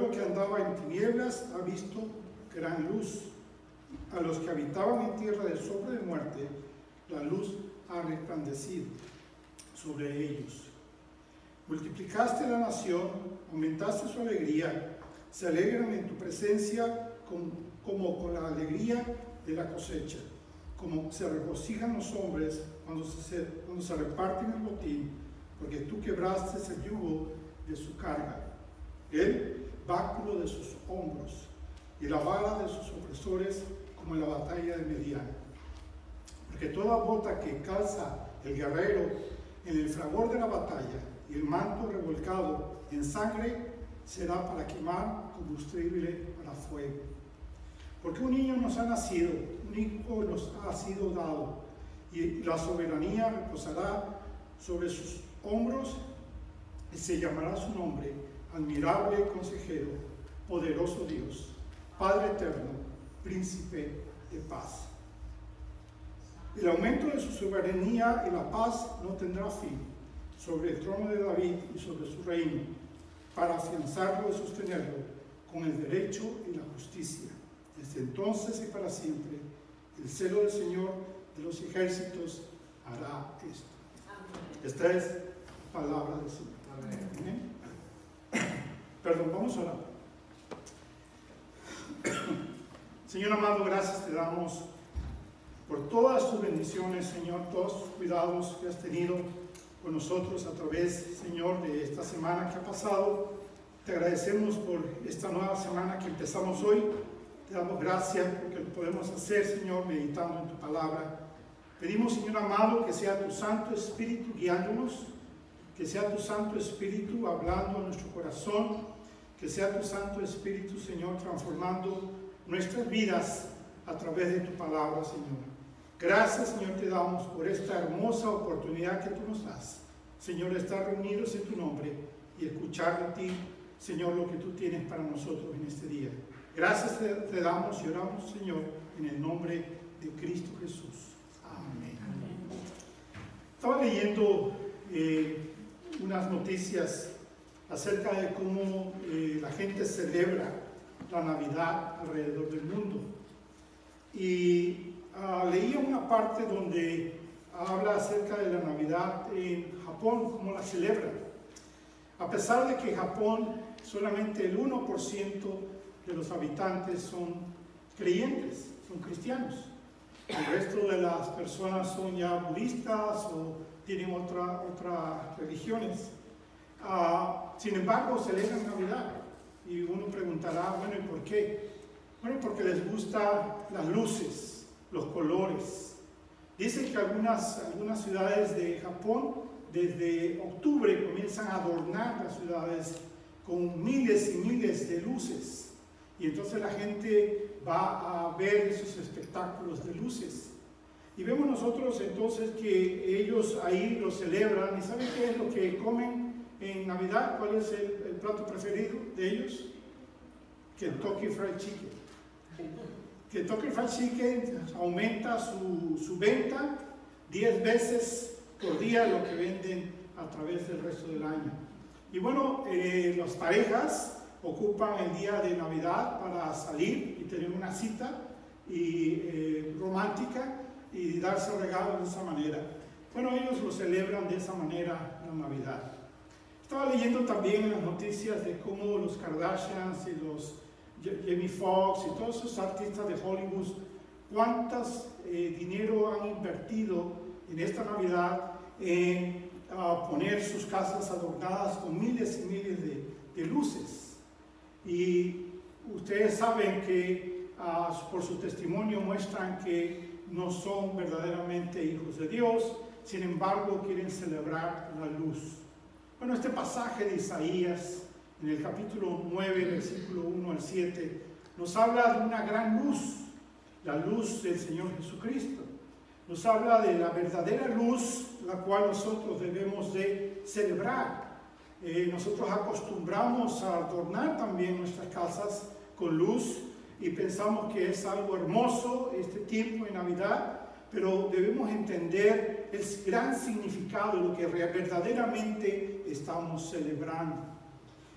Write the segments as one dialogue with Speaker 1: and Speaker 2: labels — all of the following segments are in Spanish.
Speaker 1: pueblo que andaba en tinieblas ha visto gran luz. A los que habitaban en tierra de sombra de muerte, la luz ha resplandecido sobre ellos. Multiplicaste la nación, aumentaste su alegría, se alegran en tu presencia como con la alegría de la cosecha, como se regocijan los hombres cuando se reparten el botín, porque tú quebraste el yugo de su carga, el báculo de sus hombros y la vara de sus opresores, como en la batalla de Medián. Porque toda bota que calza el guerrero en el fragor de la batalla y el manto revolcado en sangre será para quemar combustible para fuego. Porque un niño nos ha nacido, un hijo nos ha sido dado, y la soberanía reposará sobre sus hombros, y se llamará su nombre, admirable consejero, poderoso Dios, Padre eterno, príncipe de paz. El aumento de su soberanía y la paz no tendrá fin sobre el trono de David y sobre su reino, para afianzarlo y sostenerlo con el derecho y la justicia, desde entonces y para siempre. El celo del Señor de los ejércitos hará esto. Amén. Esta es la palabra del Señor. Amén. Perdón, vamos a orar. Señor amado, gracias te damos por todas tus bendiciones, Señor, todos tus cuidados que has tenido con nosotros a través, Señor, de esta semana que ha pasado. Te agradecemos por esta nueva semana que empezamos hoy. Te damos gracias porque lo podemos hacer, Señor, meditando en tu palabra. Pedimos, Señor amado, que sea tu Santo Espíritu guiándonos, que sea tu Santo Espíritu hablando en nuestro corazón, que sea tu Santo Espíritu, Señor, transformando nuestras vidas a través de tu palabra, Señor. Gracias, Señor, te damos por esta hermosa oportunidad que tú nos das, Señor, de estar reunidos en tu nombre y escuchar de ti, Señor, lo que tú tienes para nosotros en este día. Gracias te damos y oramos, Señor, en el nombre de Cristo Jesús. Amén. Estaba leyendo unas noticias acerca de cómo la gente celebra la Navidad alrededor del mundo. Y leía una parte donde habla acerca de la Navidad en Japón, cómo la celebran. A pesar de que Japón solamente el 1% de los habitantes son creyentes, son cristianos. El resto de las personas son ya budistas o tienen otras religiones. Sin embargo, celebran Navidad. Y uno preguntará, bueno, ¿y por qué? Bueno, porque les gustan las luces, los colores. Dicen que algunas ciudades de Japón, desde octubre, comienzan a adornar las ciudades con miles y miles de luces. Y entonces la gente va a ver esos espectáculos de luces. Y vemos nosotros entonces que ellos ahí lo celebran. ¿Y saben qué es lo que comen en Navidad? ¿Cuál es el plato preferido de ellos? Kentucky Fried Chicken. Kentucky Fried Chicken aumenta su venta 10 veces por día lo que venden a través del resto del año. Y bueno, las parejas ocupan el día de Navidad para salir y tener una cita romántica y darse regalos de esa manera. Bueno, ellos lo celebran de esa manera la Navidad. Estaba leyendo también las noticias de cómo los Kardashians y los Jamie Foxx y todos esos artistas de Hollywood, cuántas dinero han invertido en esta Navidad en poner sus casas adornadas con miles y miles de luces. Y ustedes saben que por su testimonio muestran que no son verdaderamente hijos de Dios, sin embargo quieren celebrar la luz. Bueno, este pasaje de Isaías, en el capítulo 9, versículo 1 al 7, nos habla de una gran luz, la luz del Señor Jesucristo. Nos habla de la verdadera luz, la cual nosotros debemos de celebrar. Nosotros acostumbramos a adornar también nuestras casas con luz y pensamos que es algo hermoso este tiempo de Navidad, pero debemos entender el gran significado de lo que verdaderamente estamos celebrando.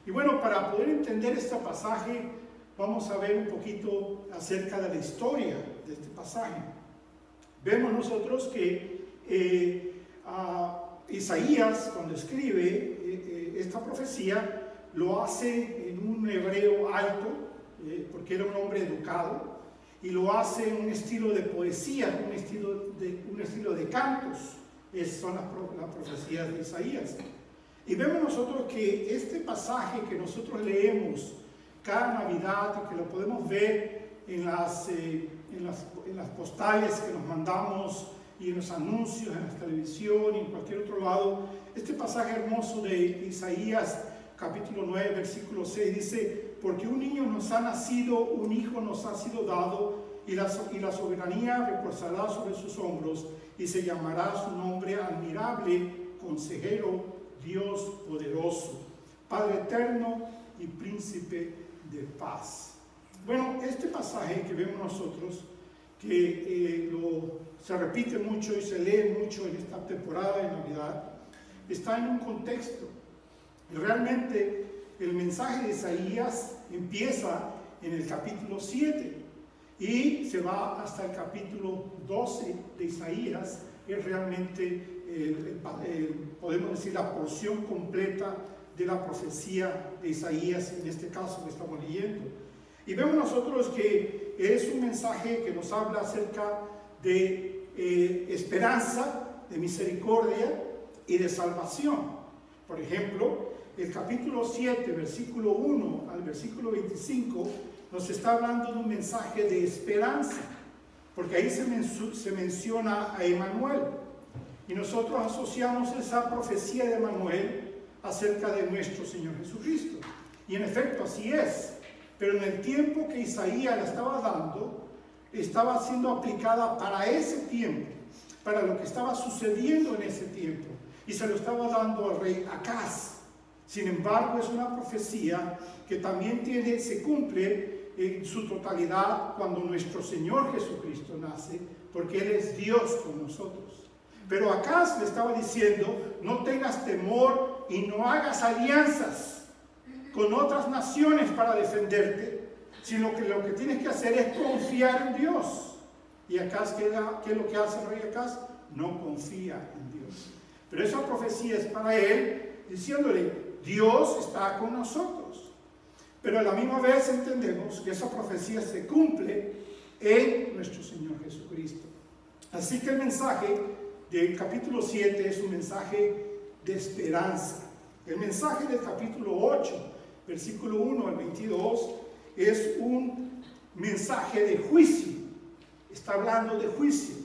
Speaker 1: Y bueno, para poder entender este pasaje, vamos a ver un poquito acerca de la historia de este pasaje. Vemos nosotros que Isaías, cuando escribe esta profecía, lo hace en un hebreo alto, porque era un hombre educado, y lo hace en un estilo de poesía, un estilo de cantos. Esas son las profecías de Isaías. Y vemos nosotros que este pasaje que nosotros leemos cada Navidad y que lo podemos ver en las postales que nos mandamos y en los anuncios, en la televisión y en cualquier otro lado, este pasaje hermoso de Isaías capítulo 9, versículo 6 dice: porque un niño nos ha nacido, un hijo nos ha sido dado, y la soberanía reposará sobre sus hombros, y se llamará su nombre admirable, consejero, Dios poderoso, Padre eterno y príncipe de paz. Bueno, este pasaje que vemos nosotros, que se repite mucho y se lee mucho en esta temporada de Navidad, está en un contexto. Y realmente el mensaje de Isaías empieza en el capítulo 7 y se va hasta el capítulo 12 de Isaías. Es realmente, podemos decir, la porción completa de la profecía de Isaías, en este caso que estamos leyendo. Y vemos nosotros que es un mensaje que nos habla acerca de esperanza, de misericordia y de salvación. Por ejemplo, el capítulo 7, versículo 1 al versículo 25, nos está hablando de un mensaje de esperanza, porque ahí se menciona a Emanuel. Y nosotros asociamos esa profecía de Emanuel acerca de nuestro Señor Jesucristo. Y en efecto así es. Pero en el tiempo que Isaías la estaba dando, estaba siendo aplicada para ese tiempo, para lo que estaba sucediendo en ese tiempo. Y se lo estaba dando al rey Acaz. Sin embargo, es una profecía que también se cumple en su totalidad cuando nuestro Señor Jesucristo nace, porque Él es Dios con nosotros. Pero Acaz le estaba diciendo: no tengas temor y no hagas alianzas con otras naciones para defenderte, sino que lo que tienes que hacer es confiar en Dios. Y Acaz, ¿qué es lo que hace el rey Acaz? No confía en Dios. Pero esa profecía es para él, diciéndole: Dios está con nosotros. Pero a la misma vez entendemos que esa profecía se cumple en nuestro Señor Jesucristo. Así que el mensaje del capítulo 7 es un mensaje de esperanza. El mensaje del capítulo 8, versículo 1 al 22, es un mensaje de juicio. Está hablando de juicio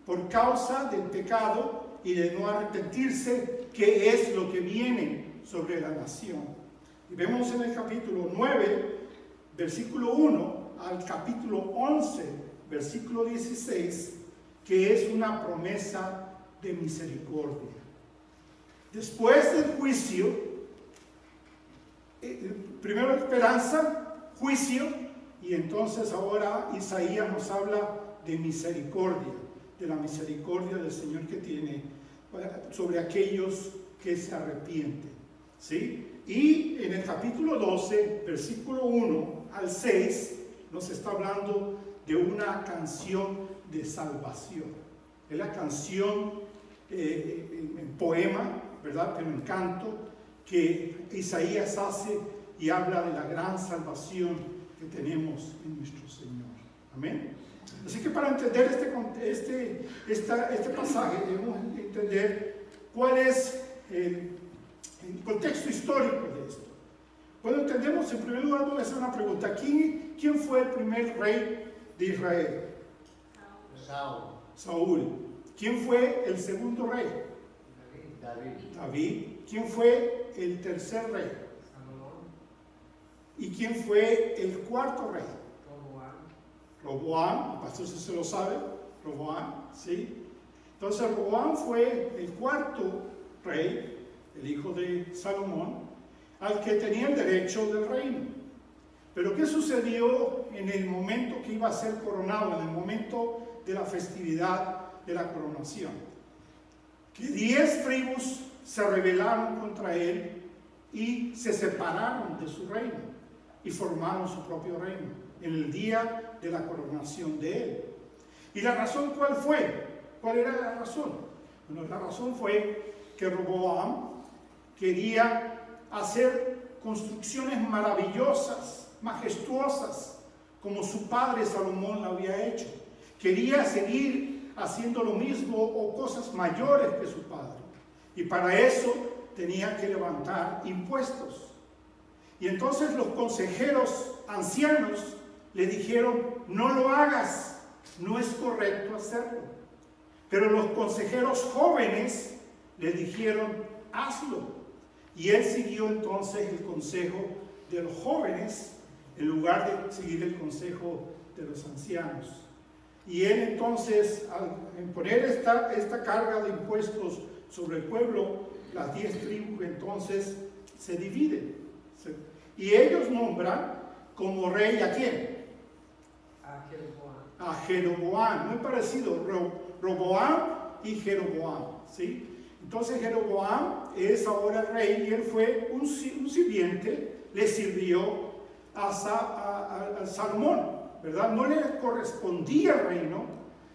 Speaker 1: por causa del pecado y de no arrepentirse, que es lo que viene sobre la nación. Y vemos en el capítulo 9, versículo 1 al capítulo 11, versículo 16, que es una promesa de misericordia. Después del juicio, primero esperanza, juicio, y entonces ahora Isaías nos habla de misericordia, de la misericordia del Señor que tiene sobre aquellos que se arrepienten, ¿sí? Y en el capítulo 12, versículo 1 al 6, nos está hablando de una canción de salvación. Es la canción en poema, ¿verdad? Pero en canto, que Isaías hace y habla de la gran salvación que tenemos en nuestro Señor. Amén. Así que para entender este pasaje debemos entender cuál es el contexto histórico de esto. Cuando entendemos, en primer lugar, voy a hacer una pregunta. ¿Quién fue el primer rey de Israel? Saúl. ¿Quién fue el segundo rey? David. ¿Quién fue el tercer rey? ¿Y quién fue el cuarto rey? Roboam. El pastor se lo sabe. Roboam, ¿sí? Entonces Roboam fue el cuarto rey, el hijo de Salomón, al que tenía el derecho del reino. Pero ¿qué sucedió en el momento que iba a ser coronado, en el momento de la festividad de la coronación? Que 10 tribus se rebelaron contra él y se separaron de su reino y formaron su propio reino en el día de la coronación de él. ¿Y la razón cuál fue? ¿Cuál era la razón? Bueno, la razón fue que Roboam quería hacer construcciones maravillosas, majestuosas, como su padre Salomón lo había hecho. Quería seguir haciendo lo mismo o cosas mayores que su padre. Y para eso tenía que levantar impuestos. Y entonces los consejeros ancianos le dijeron, no lo hagas, no es correcto hacerlo. Pero los consejeros jóvenes le dijeron, hazlo. Y él siguió entonces el consejo de los jóvenes en lugar de seguir el consejo de los ancianos. Y él entonces, al poner esta carga de impuestos sobre el pueblo, las 10 tribus entonces se dividen. Y ellos nombran como rey ¿a quién? A Jeroboam. Muy parecido, Roboam y Jeroboam, ¿sí? Entonces Jeroboam es ahora rey y él fue un sirviente, le sirvió a Salomón, ¿verdad? No le correspondía el reino,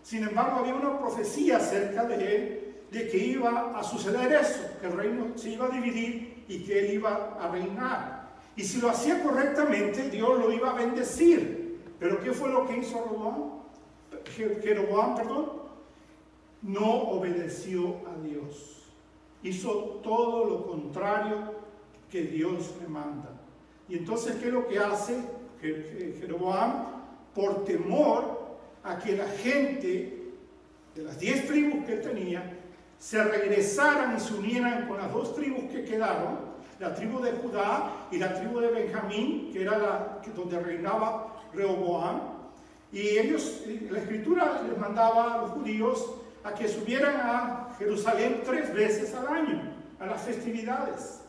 Speaker 1: sin embargo había una profecía acerca de él, de que iba a suceder eso, que el reino se iba a dividir y que él iba a reinar. Y si lo hacía correctamente, Dios lo iba a bendecir. ¿Pero qué fue lo que hizo Jeroboam? No obedeció a Dios. Hizo todo lo contrario que Dios le manda. Y entonces, ¿qué es lo que hace Jeroboam? Por temor a que la gente de las 10 tribus que él tenía se regresaran y se unieran con las 2 tribus que quedaron, la tribu de Judá y la tribu de Benjamín, que era donde reinaba Rehoboam. Y ellos, la escritura les mandaba a los judíos a que subieran a Jerusalén 3 veces al año, a las festividades.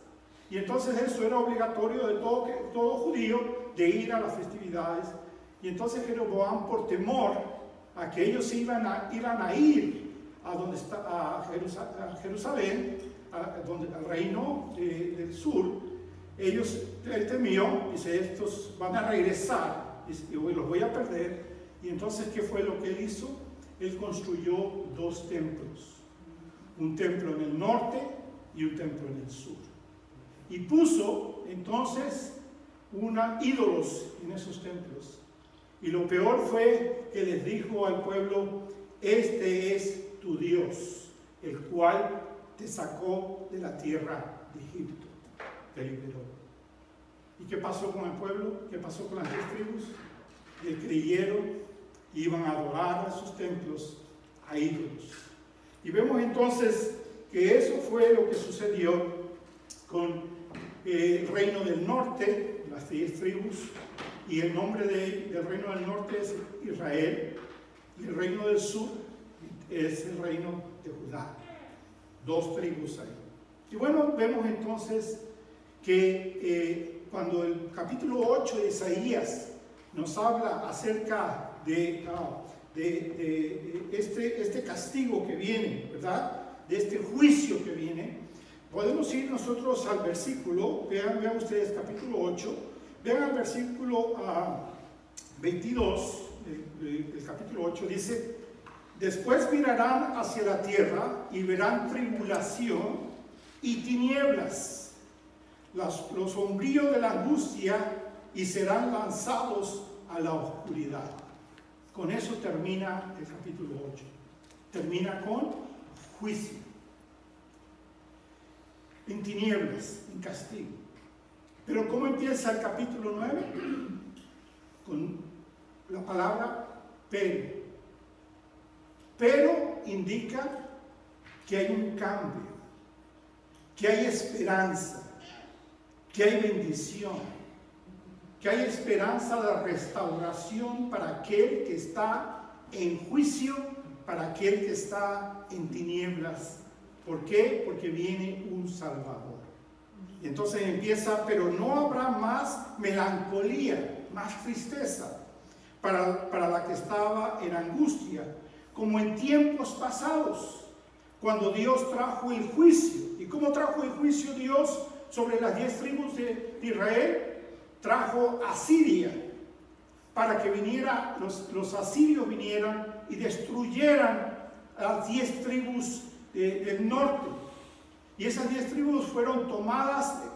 Speaker 1: Y entonces eso era obligatorio de todo judío, de ir a las festividades. Y entonces Jeroboam, por temor a que ellos iban a ir a Jerusalén, al reino del sur, él temió, dice, estos van a regresar y los voy a perder. Y entonces, ¿qué fue lo que él hizo? Él construyó 2 templos, un templo en el norte y un templo en el sur. Y puso entonces ídolos en esos templos. Y lo peor fue que les dijo al pueblo, este es tu Dios, el cual te sacó de la tierra de Egipto, te liberó. ¿Y qué pasó con el pueblo? ¿Qué pasó con las 10 tribus? Le creyeron, iban a adorar a sus templos, a ídolos. Y vemos entonces que eso fue lo que sucedió con el reino del norte, las 10 tribus, y el nombre del reino del norte es Israel, y el reino del sur es el reino de Judá. 2 tribus ahí. Y bueno, vemos entonces que cuando el capítulo 8 de Isaías nos habla acerca de este castigo que viene, ¿verdad? De este juicio que viene, podemos ir nosotros al versículo, vean ustedes capítulo 8, vean al versículo 22 del capítulo 8, dice, después mirarán hacia la tierra y verán tribulación y tinieblas, los sombríos de la angustia, y serán lanzados a la oscuridad. Con eso termina el capítulo 8. Termina con juicio, en tinieblas, en castigo. Pero ¿cómo empieza el capítulo 9? Con la palabra pero. Pero indica que hay un cambio, que hay esperanza, que hay bendición, que hay esperanza de restauración para aquel que está en juicio, para aquel que está en tinieblas. ¿Por qué? Porque viene un Salvador. Y entonces empieza, pero no habrá más melancolía, más tristeza para la que estaba en angustia, como en tiempos pasados, cuando Dios trajo el juicio. ¿Y cómo trajo el juicio Dios? sobre las 10 tribus de Israel, trajo a Siria para que los asirios vinieran y destruyeran a las 10 tribus del norte. Y esas 10 tribus fueron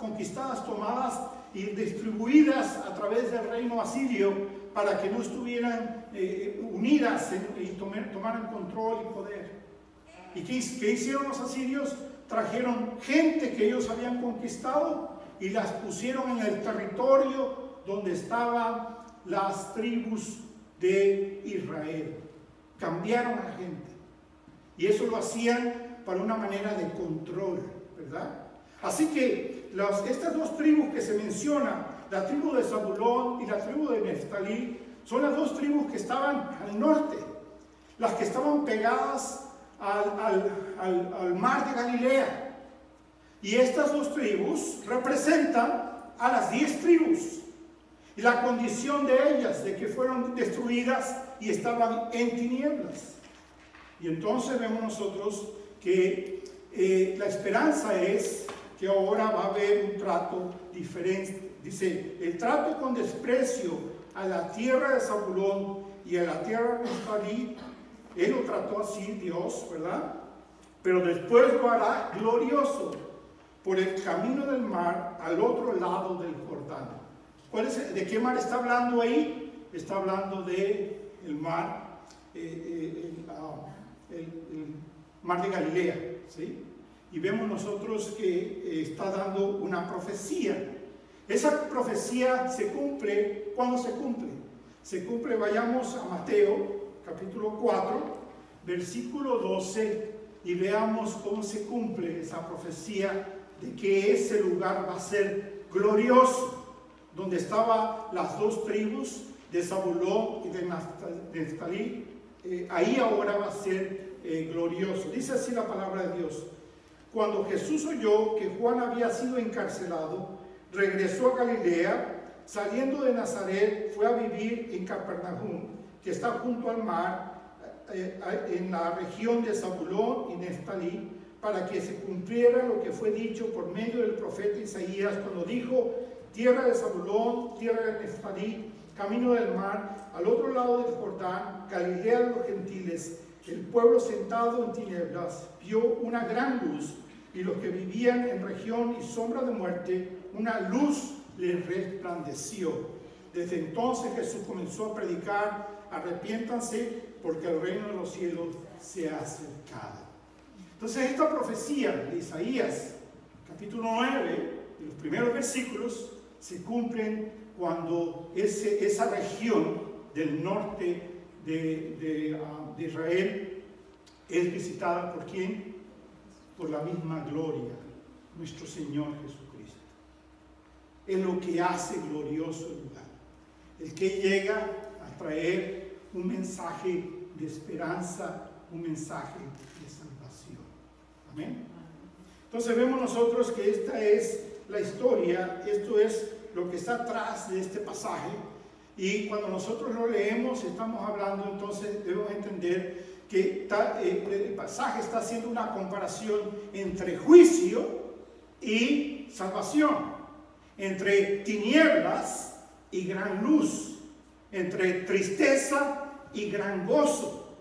Speaker 1: conquistadas, tomadas y distribuidas a través del reino asirio para que no estuvieran unidas y tomaran control y poder. ¿Y qué hicieron los asirios? Trajeron gente que ellos habían conquistado y las pusieron en el territorio donde estaban las tribus de Israel. Cambiaron a la gente. Y eso lo hacían para una manera de control, ¿verdad? Así que estas 2 tribus que se mencionan, la tribu de Zabulón y la tribu de Neftalí, son las 2 tribus que estaban al norte, las que estaban pegadas al mar de Galilea. Y estas 2 tribus representan a las 10 tribus y la condición de ellas, de que fueron destruidas y estaban en tinieblas. Y entonces vemos nosotros que la esperanza es que ahora va a haber un trato diferente. Dice, el trato con desprecio a la tierra de Zabulón y a la tierra de Neftalí, él lo trató así, Dios, ¿verdad? Pero después lo hará glorioso por el camino del mar al otro lado del Jordán. ¿De qué mar está hablando ahí? Está hablando del mar, el mar de Galilea, ¿sí? Y vemos nosotros que está dando una profecía. Esa profecía se cumple, ¿cuándo se cumple? Se cumple, vayamos a Mateo, capítulo 4, versículo 12, y veamos cómo se cumple esa profecía de que ese lugar va a ser glorioso, donde estaban las 2 tribus de Zabulón y de Neftalí. Ahí ahora va a ser glorioso. Dice así la palabra de Dios: cuando Jesús oyó que Juan había sido encarcelado, regresó a Galilea. Saliendo de Nazaret, fue a vivir en Capernaum, que está junto al mar, en la región de Zabulón y Neftalí, para que se cumpliera lo que fue dicho por medio del profeta Isaías, cuando dijo: tierra de Zabulón, tierra de Neftalí, camino del mar, al otro lado del Jordán, Galilea de los gentiles. El pueblo sentado en tinieblas vio una gran luz, y los que vivían en región y sombra de muerte, una luz les resplandeció. Desde entonces Jesús comenzó a predicar: arrepiéntanse, porque el reino de los cielos se ha acercado. Entonces esta profecía de Isaías, capítulo 9, y los primeros versículos, se cumplen cuando esa región del norte de Israel es visitada ¿por quién? Por la misma gloria, nuestro Señor Jesucristo. Es lo que hace glorioso el lugar, el que llega a traer un mensaje de esperanza, un mensaje de salvación. Amén. Entonces vemos nosotros que esta es la historia, esto es lo que está atrás de este pasaje, y cuando nosotros lo leemos estamos hablando, entonces debemos entender que el pasaje está haciendo una comparación entre juicio y salvación, entre tinieblas y gran luz, entre tristeza y gran gozo.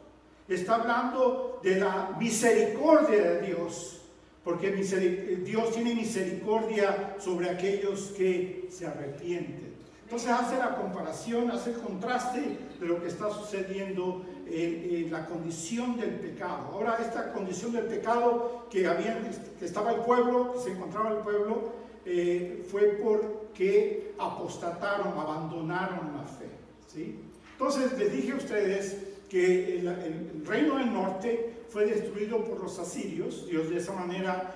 Speaker 1: Está hablando de la misericordia de Dios, porque Dios tiene misericordia sobre aquellos que se arrepienten. Entonces hace la comparación, hace el contraste de lo que está sucediendo en la condición del pecado. Ahora esta condición del pecado que estaba el pueblo, que se encontraba el pueblo, fue porque apostataron, abandonaron la fe, ¿sí? Entonces les dije a ustedes que el reino del norte fue destruido por los asirios. Dios de esa manera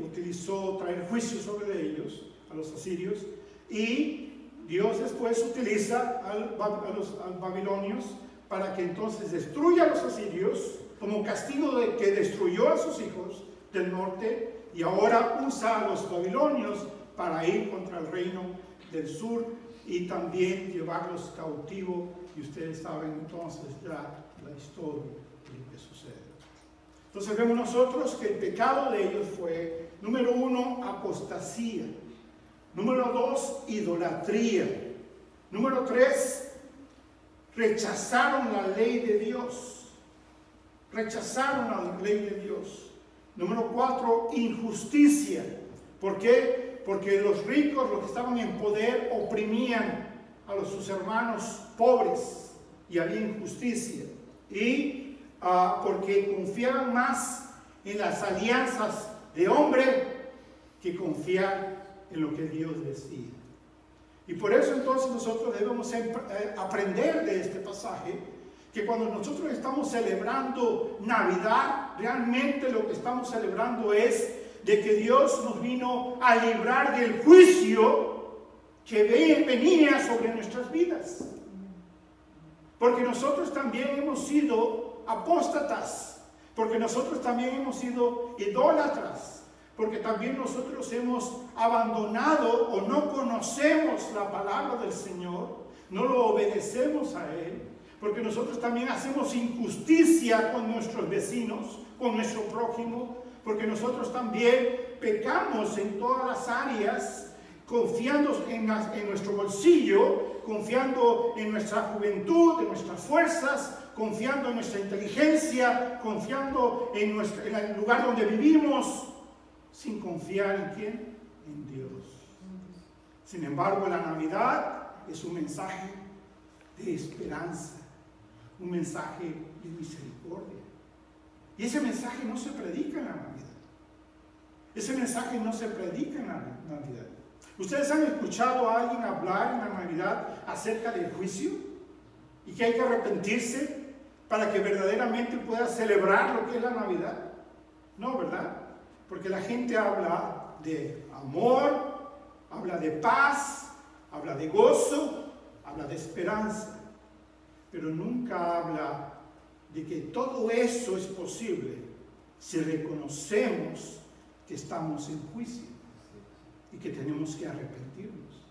Speaker 1: utilizó traer juicio sobre ellos, a los asirios, y Dios después utiliza a los babilonios para que entonces destruya a los asirios como castigo de que destruyó a sus hijos del norte, y ahora usa a los babilonios para ir contra el reino del sur y también llevarlos cautivos. Y ustedes saben entonces la historia de lo que sucede. Entonces vemos nosotros que el pecado de ellos fue, número 1, apostasía. Número 2, idolatría. Número 3, rechazaron la ley de Dios. Rechazaron la ley de Dios. Número 4, injusticia. ¿Por qué? Porque los ricos, los que estaban en poder, oprimían a sus hermanos pobres y había injusticia. Y porque confiaban más en las alianzas de hombre que confiar en lo que Dios decía. Y por eso entonces nosotros debemos aprender de este pasaje que cuando nosotros estamos celebrando Navidad, realmente lo que estamos celebrando es de que Dios nos vino a librar del juicio que venía sobre nuestras vidas. Porque nosotros también hemos sido apóstatas, porque nosotros también hemos sido idólatras, porque también nosotros hemos abandonado o no conocemos la palabra del Señor, no lo obedecemos a Él, porque nosotros también hacemos injusticia con nuestros vecinos, con nuestro prójimo, porque nosotros también pecamos en todas las áreas, confiando en nuestro bolsillo, confiando en nuestra juventud, en nuestras fuerzas, confiando en nuestra inteligencia, confiando en el lugar donde vivimos, sin confiar en ¿quién? En Dios. Sin embargo, la Navidad es un mensaje de esperanza, un mensaje de misericordia. Y ese mensaje no se predica en la Navidad. Ese mensaje no se predica en la Navidad. ¿Ustedes han escuchado a alguien hablar en la Navidad acerca del juicio? Y que hay que arrepentirse para que verdaderamente pueda celebrar lo que es la Navidad. No, ¿verdad? Porque la gente habla de amor, habla de paz, habla de gozo, habla de esperanza. Pero nunca habla de que todo eso es posible si reconocemos que estamos en juicio y que tenemos que arrepentirnos.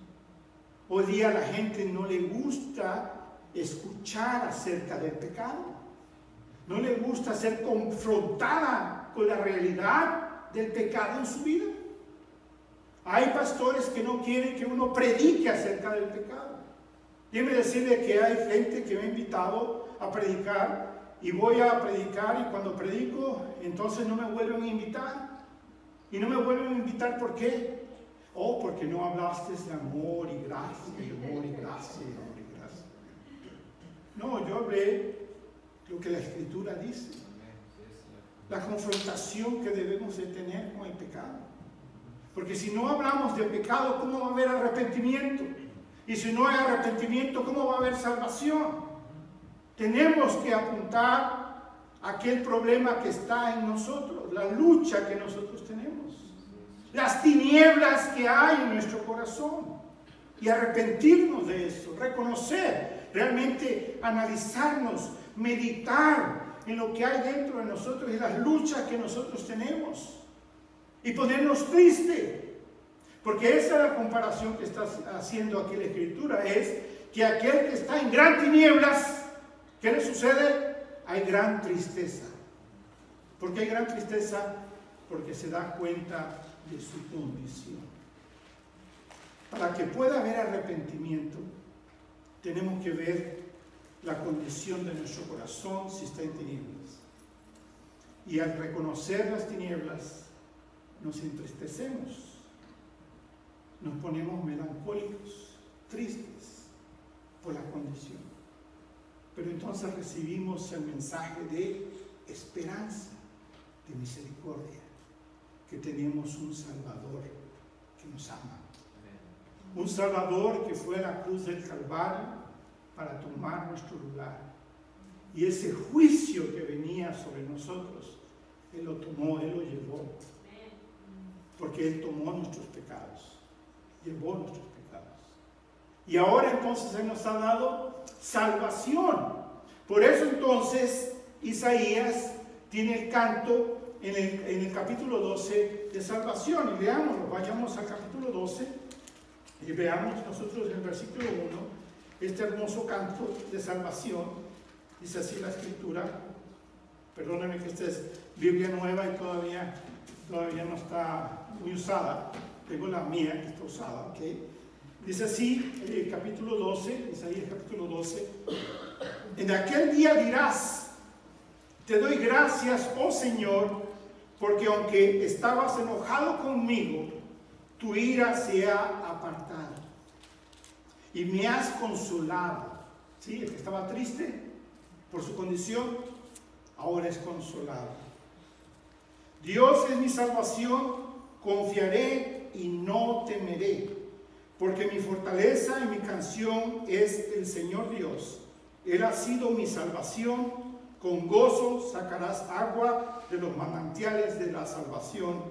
Speaker 1: Hoy día a la gente no le gusta escuchar acerca del pecado, no le gusta ser confrontada con la realidad del pecado en su vida. Hay pastores que no quieren que uno predique acerca del pecado. Déjeme decirle que hay gente que me ha invitado a predicar y voy a predicar y cuando predico entonces no me vuelven a invitar. Y no me vuelven a invitar, ¿por qué? Porque no hablaste de amor y gracia, y amor y gracia, y amor y gracia. No, yo hablé lo que la Escritura dice. La confrontación que debemos de tener con el pecado. Porque si no hablamos de pecado, ¿cómo va a haber arrepentimiento? Y si no hay arrepentimiento, ¿cómo va a haber salvación? Tenemos que apuntar a aquel problema que está en nosotros, la lucha que nosotros tenemos, las tinieblas que hay en nuestro corazón, y arrepentirnos de eso, reconocer, realmente analizarnos, meditar en lo que hay dentro de nosotros y las luchas que nosotros tenemos, y ponernos tristes. Porque esa es la comparación que está haciendo aquí la Escritura, es que aquel que está en gran tinieblas, ¿qué le sucede? Hay gran tristeza. ¿Por qué hay gran tristeza? Porque se da cuenta de su condición. Para que pueda haber arrepentimiento, tenemos que ver la condición de nuestro corazón si está en tinieblas. Y al reconocer las tinieblas, nos entristecemos. Nos ponemos melancólicos, tristes por la condición. Pero entonces recibimos el mensaje de esperanza, de misericordia, que tenemos un Salvador que nos ama. Un Salvador que fue a la cruz del Calvario para tomar nuestro lugar. Y ese juicio que venía sobre nosotros, Él lo tomó, Él lo llevó. Porque Él tomó nuestros pecados. Llevó nuestros pecados. Y ahora entonces Él nos ha dado salvación. Por eso entonces Isaías tiene el canto en el capítulo 12 de salvación. Y leámoslo, vayamos al capítulo 12 y veamos nosotros en el versículo 1 este hermoso canto de salvación. Dice así la Escritura: Perdónenme que esta es Biblia nueva y todavía no está muy usada. Tengo la mía que está usada, ¿ok? Dice así, capítulo 12, Isaías capítulo 12. En aquel día dirás: te doy gracias, oh Señor, porque aunque estabas enojado conmigo, tu ira se ha apartado y me has consolado. ¿Sí? El que estaba triste por su condición, ahora es consolado. Dios es mi salvación, confiaré y no temeré, porque mi fortaleza y mi canción es el Señor Dios. Él ha sido mi salvación, con gozo sacarás agua de los manantiales de la salvación.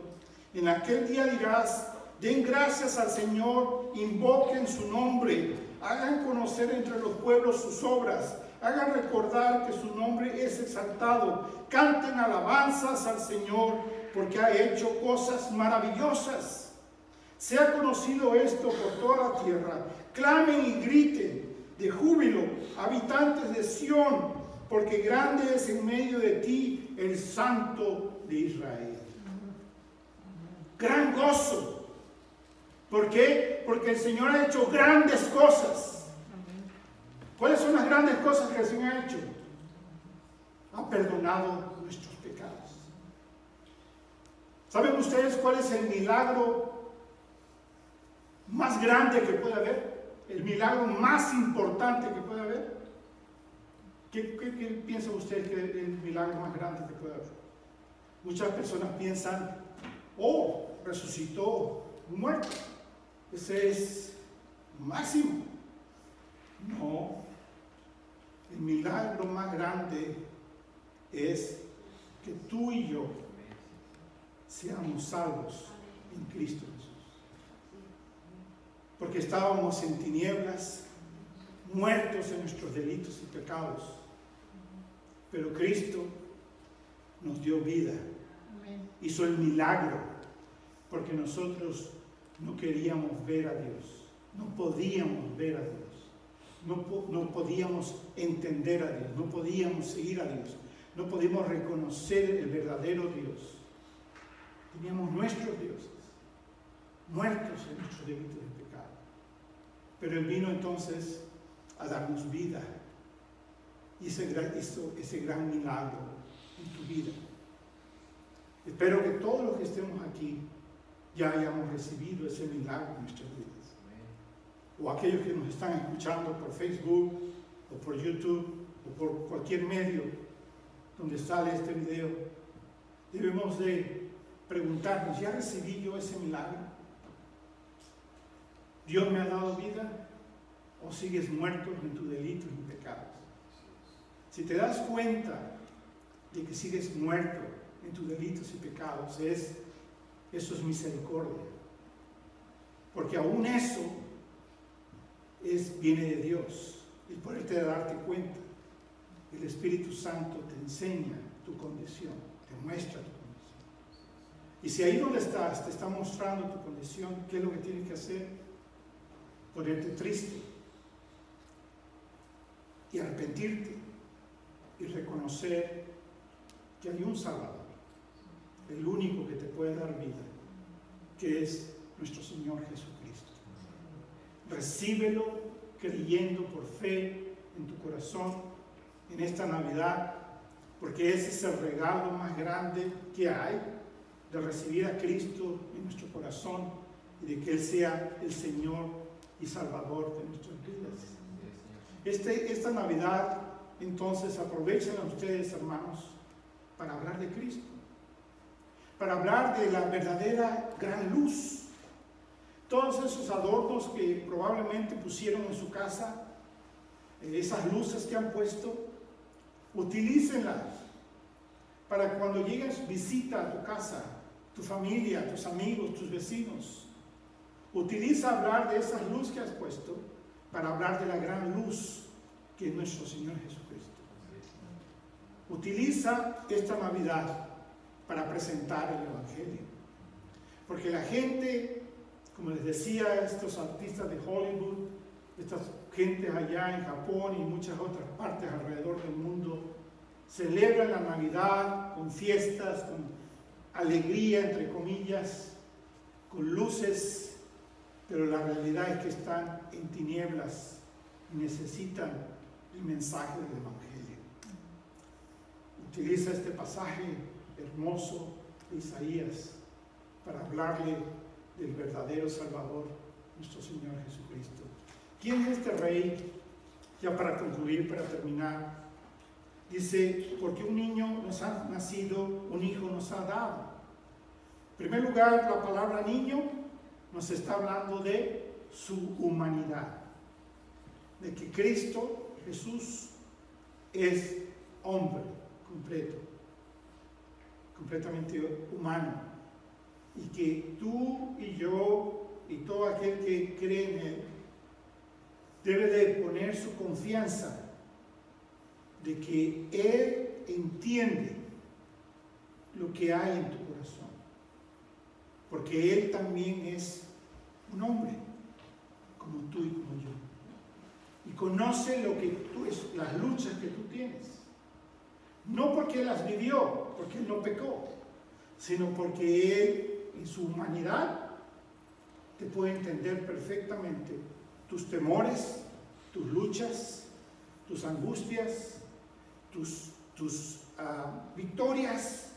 Speaker 1: En aquel día dirás: den gracias al Señor, invoquen su nombre, hagan conocer entre los pueblos sus obras, hagan recordar que su nombre es exaltado, canten alabanzas al Señor, porque ha hecho cosas maravillosas. Sea conocido esto por toda la tierra, clamen y griten de júbilo, habitantes de Sión, porque grande es en medio de ti el Santo de Israel. Gran gozo. ¿Por qué? Porque el Señor ha hecho grandes cosas. ¿Cuáles son las grandes cosas que el Señor ha hecho? Ha perdonado nuestros pecados. ¿Saben ustedes cuál es el milagro más grande que puede haber? El milagro más importante que puede haber. ¿Qué piensa usted que es el milagro más grande que puede haber? Muchas personas piensan: oh, resucitó un muerto. Ese es máximo. No. El milagro más grande es que tú y yo seamos salvos en Cristo Jesús. Porque estábamos en tinieblas, muertos en nuestros delitos y pecados. Pero Cristo nos dio vida. Hizo el milagro, porque nosotros no queríamos ver a Dios, no podíamos ver a Dios, no podíamos entender a Dios, no podíamos seguir a Dios, no podíamos reconocer el verdadero Dios. Teníamos nuestros dioses, muertos en nuestros delitos y pecados. Pero Él vino entonces a darnos vida, y hizo ese gran milagro en tu vida. Espero que todos los que estemos aquí ya hayamos recibido ese milagro en nuestras vidas. O aquellos que nos están escuchando por Facebook, o por YouTube, o por cualquier medio donde sale este video, debemos de preguntarnos: ¿ya recibí yo ese milagro? ¿Dios me ha dado vida? ¿O sigues muerto en tus delitos y pecados? Si te das cuenta de que sigues muerto en tus delitos y pecados, eso es misericordia. Porque aún eso viene de Dios. El poderte darte cuenta. El Espíritu Santo te enseña tu condición, te muestra tu condición. Y si ahí donde estás te está mostrando tu condición, ¿qué es lo que tienes que hacer? Ponerte triste y arrepentirte y reconocer que hay un Salvador, el único que te puede dar vida, que es nuestro Señor Jesucristo. Recíbelo creyendo por fe en tu corazón en esta Navidad, porque ese es el regalo más grande que hay, de recibir a Cristo en nuestro corazón y de que Él sea el Señor y Salvador de nuestras vidas. Esta Navidad, entonces, aprovechen a ustedes, hermanos, para hablar de Cristo, para hablar de la verdadera gran luz. Todos esos adornos que probablemente pusieron en su casa, esas luces que han puesto, utilícenlas para cuando llegues visita a tu casa, tu familia, tus amigos, tus vecinos. Utiliza hablar de esas luces que has puesto para hablar de la gran luz que es nuestro Señor Jesucristo. Utiliza esta Navidad para presentar el Evangelio. Porque la gente, como les decía, estos artistas de Hollywood, estas gentes allá en Japón y muchas otras partes alrededor del mundo, celebran la Navidad con fiestas, con alegría, entre comillas, con luces, pero la realidad es que están en tinieblas y necesitan el mensaje del Evangelio. Utiliza este pasaje hermoso de Isaías para hablarle del verdadero Salvador, nuestro Señor Jesucristo. ¿Quién es este rey? Ya para concluir, para terminar, dice, porque un niño nos ha nacido, un hijo nos ha dado. En primer lugar, la palabra niño nos está hablando de su humanidad, de que Cristo, Jesús, es hombre completo, completamente humano, y que tú y yo y todo aquel que cree en Él debe de poner su confianza de que Él entiende lo que hay en tu corazón, porque Él también es un hombre como tú y como yo, y conoce lo que tú es, las luchas que tú tienes, no porque las vivió, porque Él no pecó, sino porque Él en su humanidad te puede entender perfectamente tus temores, tus luchas, tus angustias, tus victorias,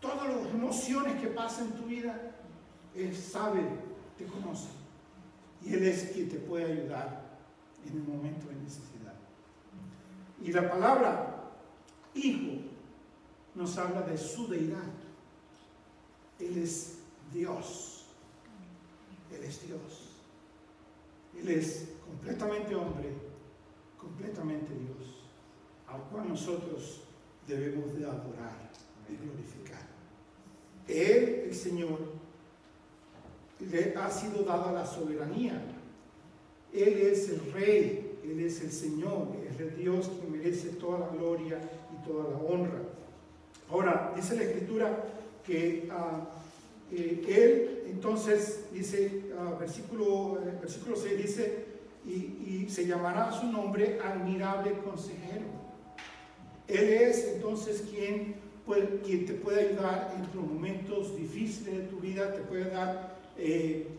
Speaker 1: todas las emociones que pasan en tu vida. Él sabe, te conoce, y Él es quien te puede ayudar en el momento de necesidad. Y la palabra hijo nos habla de su deidad. Él es Dios. Él es Dios. Él es completamente hombre, completamente Dios, al cual nosotros debemos de adorar y glorificar. Él, el Señor, le ha sido dada la soberanía. Él es el Rey, Él es el Señor, es el Dios que merece toda la gloria y toda la honra. Ahora, dice la Escritura que Él, entonces, dice, versículo 6, dice, y se llamará su nombre admirable consejero. Él es, entonces, quien te puede ayudar en los momentos difíciles de tu vida, te puede dar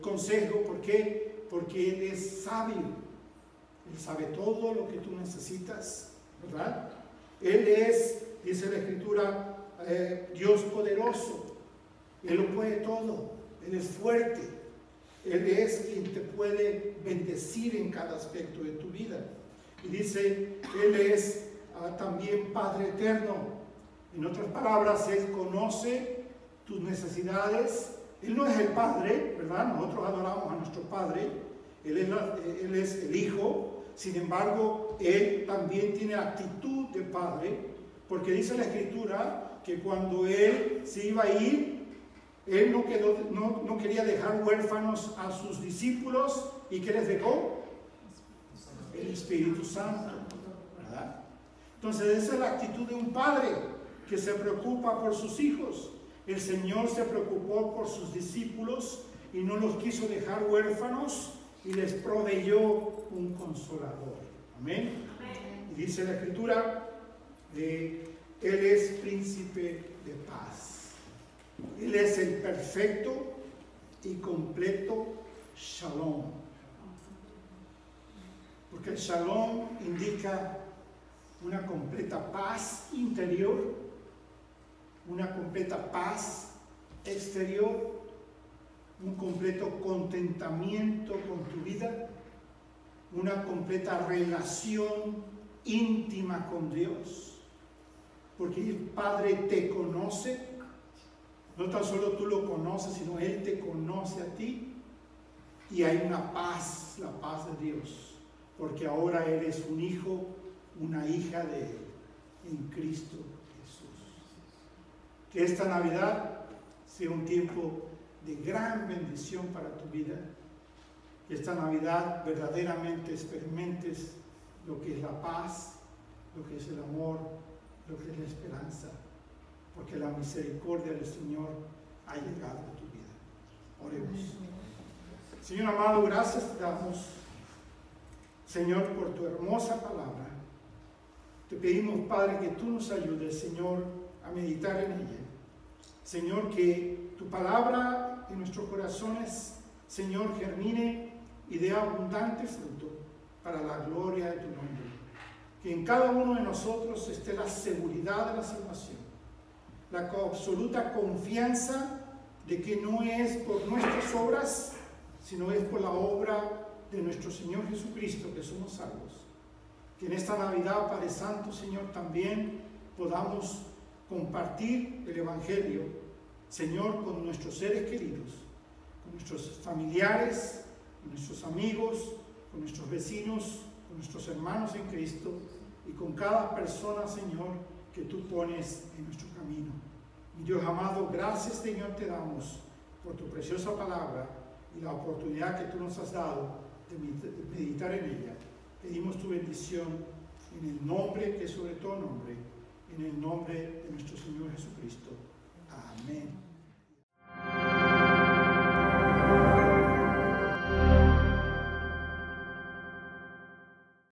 Speaker 1: consejo. ¿Por qué? Porque Él es sabio. Él sabe todo lo que tú necesitas, ¿verdad? Él es, dice la Escritura, Dios poderoso. Él lo puede todo. Él es fuerte. Él es quien te puede bendecir en cada aspecto de tu vida. Y dice, Él es también Padre eterno. En otras palabras, Él conoce tus necesidades. Él no es el Padre, ¿verdad? Nosotros adoramos a nuestro Padre. Él es el Hijo. Sin embargo, Él también tiene actitud de Padre, porque dice la Escritura que cuando Él se iba a ir, Él no quería dejar huérfanos a sus discípulos. ¿Y qué les dejó? El Espíritu Santo, ¿verdad? Entonces esa es la actitud de un padre que se preocupa por sus hijos. El Señor se preocupó por sus discípulos y no los quiso dejar huérfanos y les proveyó un consolador. Amén. Y dice la Escritura, Él es príncipe de paz. Él es el perfecto y completo Shalom. Porque el Shalom indica una completa paz interior, una completa paz exterior, un completo contentamiento con tu vida, una completa relación íntima con Dios. Porque el Padre te conoce. No tan solo tú lo conoces, sino Él te conoce a ti. Y hay una paz, la paz de Dios. Porque ahora eres un hijo, una hija de Él, en Cristo Jesús. Que esta Navidad sea un tiempo de gran bendición para tu vida. Que esta Navidad verdaderamente experimentes lo que es la paz, lo que es el amor, lo que es la esperanza. Porque la misericordia del Señor ha llegado a tu vida. Oremos. Señor amado, gracias te damos, Señor, por tu hermosa palabra. Te pedimos, Padre, que tú nos ayudes, Señor, a meditar en ella. Señor, que tu palabra en nuestros corazones, Señor, germine y dé abundante fruto para la gloria de tu nombre. Que en cada uno de nosotros esté la seguridad de la salvación, la absoluta confianza de que no es por nuestras obras, sino es por la obra de nuestro Señor Jesucristo que somos salvos. Que en esta Navidad, Padre Santo, Señor, también podamos compartir el Evangelio, Señor, con nuestros seres queridos, con nuestros familiares, con nuestros amigos, con nuestros vecinos, con nuestros hermanos en Cristo y con cada persona, Señor, que tú pones en nuestro camino. Mi Dios amado, gracias, Señor, te damos por tu preciosa palabra y la oportunidad que tú nos has dado de meditar en ella. Pedimos tu bendición en el nombre que es sobre todo nombre, en el nombre de nuestro Señor Jesucristo. Amén.